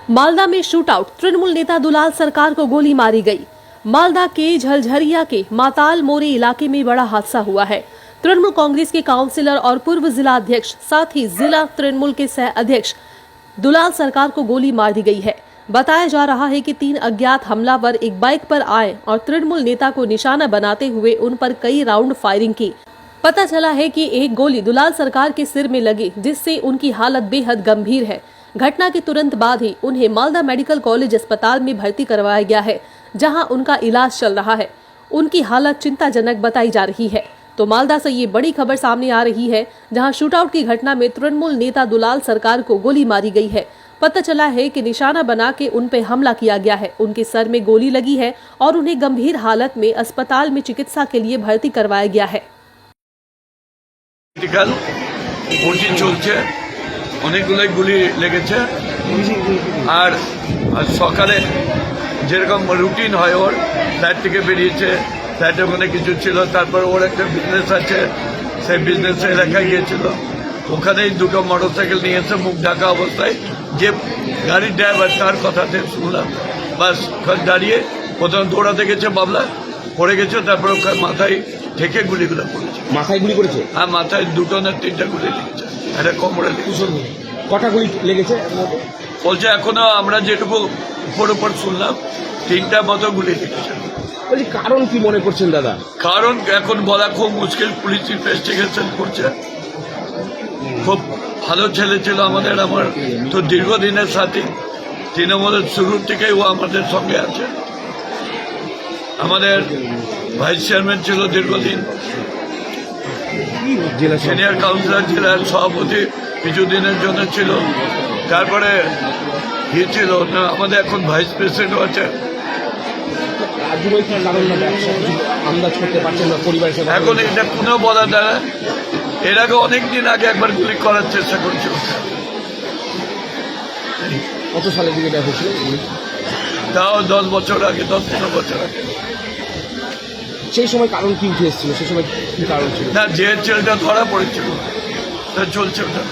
मालदा में शूटआउट, तृणमूल नेता दुलाल सरकार को गोली मारी गई। मालदा के झलझरिया के माताल मोरे इलाके में बड़ा हादसा हुआ है। तृणमूल कांग्रेस के काउंसिलर और पूर्व जिला अध्यक्ष साथ ही जिला तृणमूल के सह अध्यक्ष दुलाल सरकार को गोली मार दी गई है। बताया जा रहा है कि 3 अज्ञात हमलावर एक बाइक पर आए और तृणमूल नेता को निशाना बनाते हुए उन पर कई राउंड फायरिंग की। पता चला है कि एक गोली दुलाल सरकार के सिर में लगी, जिससे उनकी हालत बेहद गंभीर है। घटना के तुरंत बाद ही उन्हें मालदा मेडिकल कॉलेज अस्पताल में भर्ती करवाया गया है, जहां उनका इलाज चल रहा है। उनकी हालत चिंताजनक बताई जा रही है। तो मालदा से ये बड़ी खबर सामने आ रही है, जहां शूटआउट की घटना में तृणमूल नेता दुलाल सरकार को गोली मारी गई है। पता चला है कि निशाना बना के उन पे हमला किया गया है। उनके सर में गोली लगी है और उन्हें गंभीर हालत में अस्पताल में चिकित्सा के लिए भर्ती करवाया गया है। চলছে অনেকগুলো গুলি লেগেছে আর সকালে যেরকম রুটিন হয় ওর ফ্ল্যাট থেকে বেরিয়েছে, ফ্ল্যাটে ওখানে কিছু ছিল, তারপর ওর একটা বিজনেস আছে, সেই বিজনেসে এলাকায় গিয়েছিল, ওখানেই দুটো মোটরসাইকেল নিয়ে এসে মুখ ঢাকা অবস্থায় যে গাড়ির ড্রাইভার তার কথাতে শুনলাম, বাস দাঁড়িয়ে প্রথম দৌড়াতে গেছে, বাবলা পড়ে গেছে, তারপর ওখানে মাথায় ঠেকে গুলিগুলো পড়েছে। মাথায় গুলি করেছে? হ্যাঁ, মাথায় 2টো না 3টা গুলি লেগেছে, একটা কোমরে লেগেছে। কটা গুলি লেগেছে বলছে এখনো আমরা যেটুকু উপর শুনলাম 3টার মতো গুলি লেগেছে। বলছি কারণ কি মনে করছেন দাদা? কারণ এখন বলা খুব মুশকিল, পুলিশ ইনভেস্টিগেশন করছে। খুব ভালো ছেলে ছিল আমাদের, আমার তো দীর্ঘদিনের সাথী, তৃণমূলের শুরু থেকেই ও আমাদের সঙ্গে আছে। আমাদের ভাইস চেয়ারম্যান ছিল দীর্ঘদিন, সিনিয়র কাউন্সিলর জেলার সভাপতি কিছুদিনের জন্য ছিল, তারপরে কি ছিল আমাদের এখন ভাইস প্রেসিডেন্ট আছে। এখন এটা কোনো বলা যায়, এর আগে অনেকদিন আগে একবার গুলি করার চেষ্টা করছে। কত সালে দিকে এটা হয়েছিল? তাও 10 বছর আগে, 10-15 বছর আগে। সেই সময় কারণ কি উঠে এসেছিল? সেই সময় কি কারণ ছিল? না, যে ছেলেটা ধরা পড়েছিল চলছে ওটা।